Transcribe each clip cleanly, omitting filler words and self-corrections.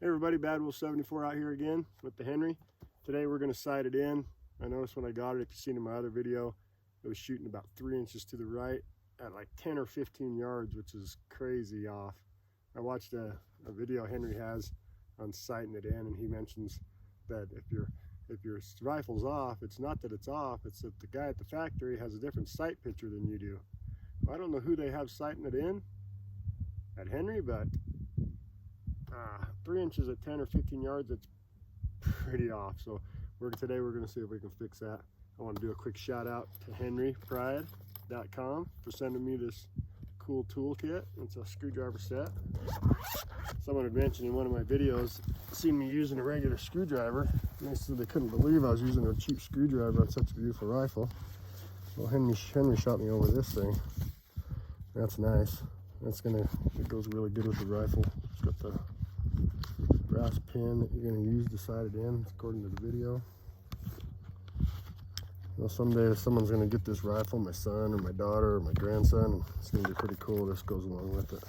Hey everybody, Bad Wolf 74 out here again with the Henry. Today we're going to sight it in. I noticed when I got it, if you've seen in my other video, it was shooting about 3 inches to the right at like 10 or 15 yards, which is crazy off. I watched a video Henry has on sighting it in, and he mentions that if your rifle's off, it's not that it's off, it's that the guy at the factory has a different sight picture than you do. I don't know who they have sighting it in at Henry, but 3 inches at 10 or 15 yards, it's pretty off. So today we're going to see if we can fix that. I want to do a quick shout out to henrypride.com for sending me this cool toolkit. It's a screwdriver set. Someone had mentioned in one of my videos, seen me using a regular screwdriver, and they said they couldn't believe I was using a cheap screwdriver on such a beautiful rifle. Well, Henry shot me over this thing. That's nice. It goes really good with the rifle. It's got the brass pin that you're going to use to sight it in, according to the video. Well, someday someone's going to get this rifle, my son or my daughter or my grandson, and it's going to be pretty cool. This goes along with it.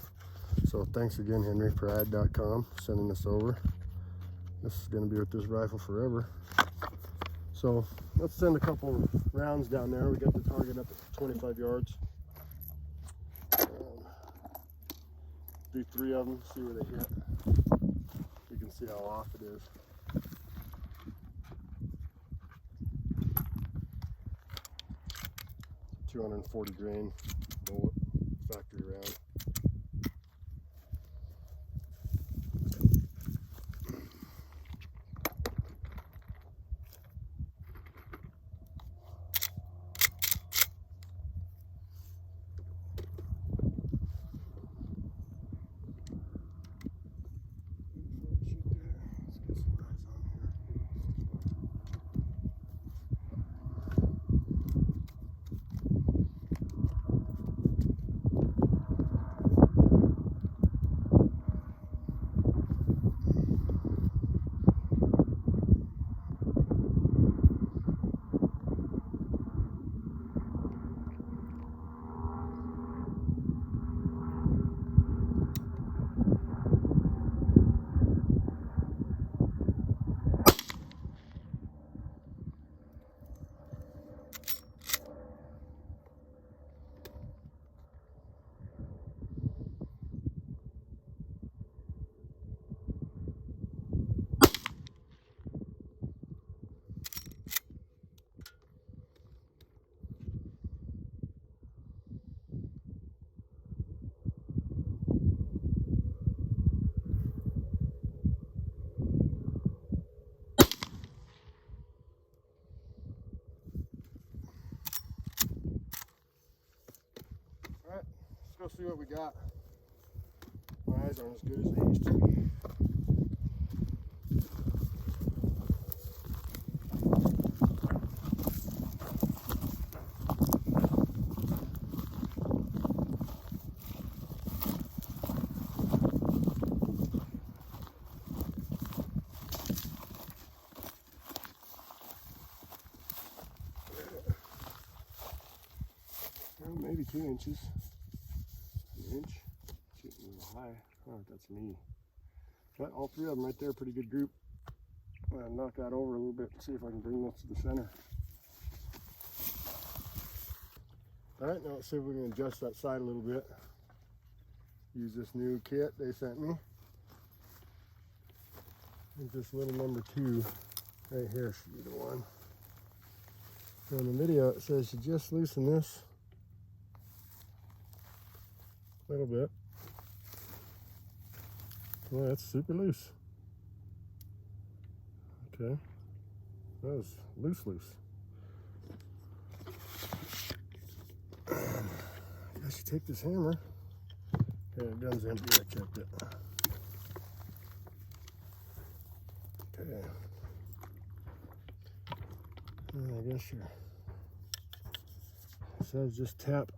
So thanks again, henrypride.com, for sending this over. This is going to be with this rifle forever. So let's send a couple rounds down there. We got the target up at 25 yards. Do 3 of them, see where they hit. You can see how off it is. .240 grain bullet, factory round. Alright, let's go see what we got. My eyes aren't as good as they used to be. Well, maybe 2 inches. An inch. Shooting a little high. Oh, that's me. But all 3 of them right there, pretty good group. I'm gonna knock that over a little bit and see if I can bring this to the center. Alright, now let's see if we can adjust that side a little bit. Use this new kit they sent me. I think this little number 2 right here should be the one. So in the video it says you just loosen this a little bit. Well, that's super loose. Okay, that was loose. I guess you take this hammer. Okay, the gun's empty, I checked it. Okay. I guess it says just tap.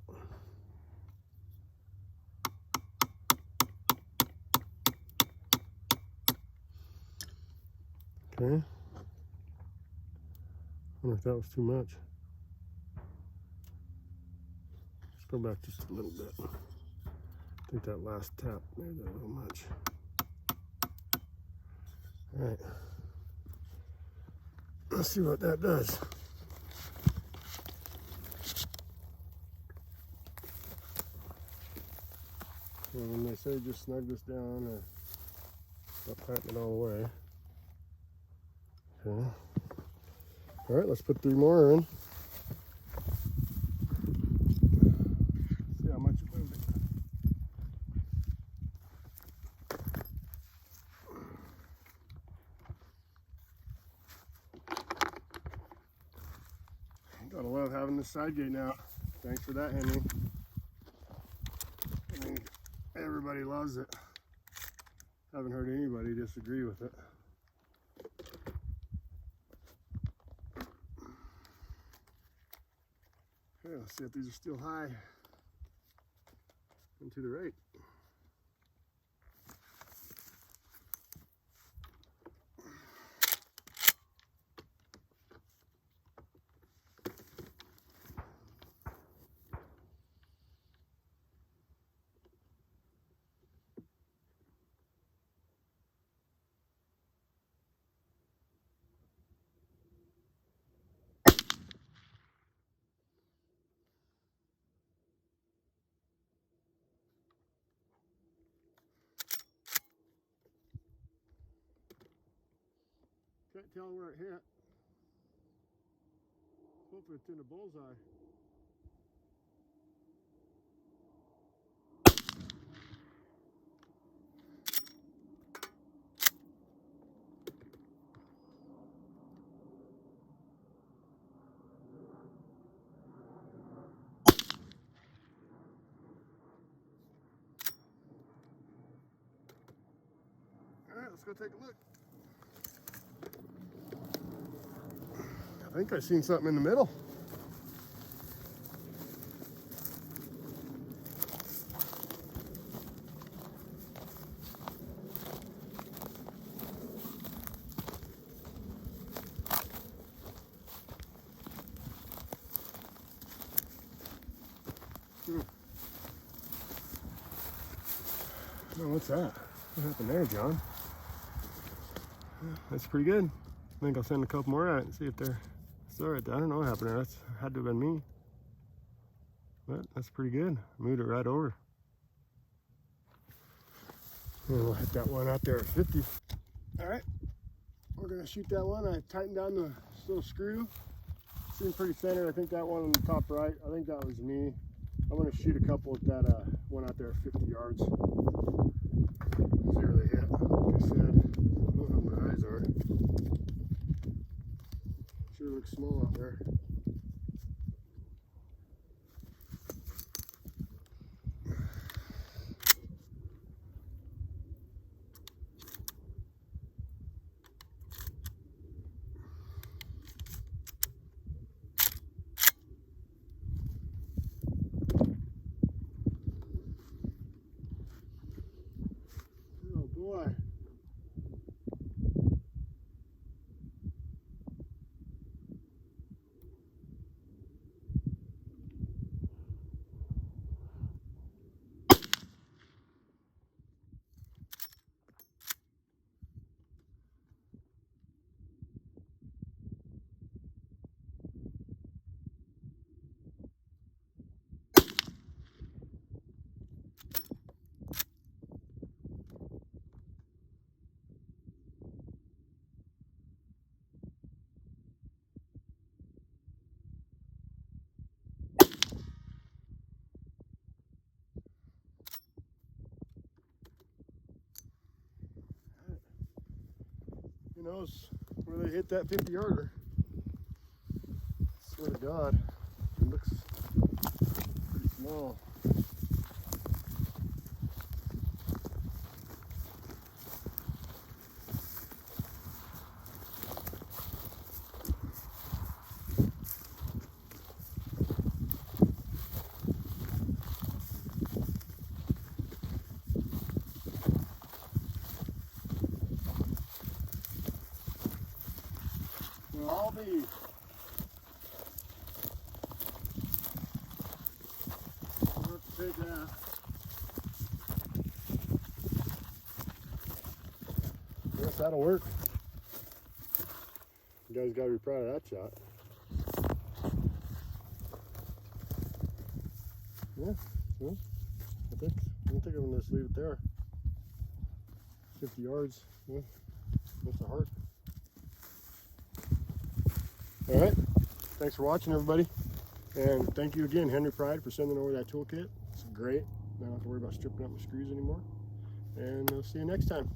Okay. I wonder if that was too much. Let's go back just a little bit. I think that last tap made that a little much. All right. Let's see what that does. And when they say just snug this down or not tighten it all the way. Okay. All right, let's put 3 more in. See how much it moved. Gotta love having this side gate now. Thanks for that, Henry. I think everybody loves it. Haven't heard anybody disagree with it. Okay, let's see if these are still high and to the right. Can't tell where it hit. Hopefully it's in the bullseye. All right, let's go take a look. I think I seen something in the middle. Oh, what's that? What happened there, John? That's pretty good. I think I'll send a couple more out and see if they're still right there. I don't know what happened there. That's had to have been me. But that's pretty good. Moved it right over. And we'll hit that one out there at 50. All right, we're gonna shoot that one. I tightened down the little screw. Seemed pretty centered. I think that one on the top right, I think that was me. I'm gonna shoot a couple at that one out there at 50 yards. See where they hit. Like I said, I don't know how my eyes are. Sure looks small out there. Oh boy. Who knows where they hit that 50-yarder? Swear to God, it looks pretty small. I'll be I'll have to take that. Yes, that'll work. You guys got to be proud of that shot. Yeah, well, I think I'm going to just leave it there. 50 yards. Yeah, that's a heart. All right. Thanks for watching, everybody. And thank you again, Henry Pride, for sending over that toolkit. It's great. I don't have to worry about stripping up my screws anymore. And I'll see you next time.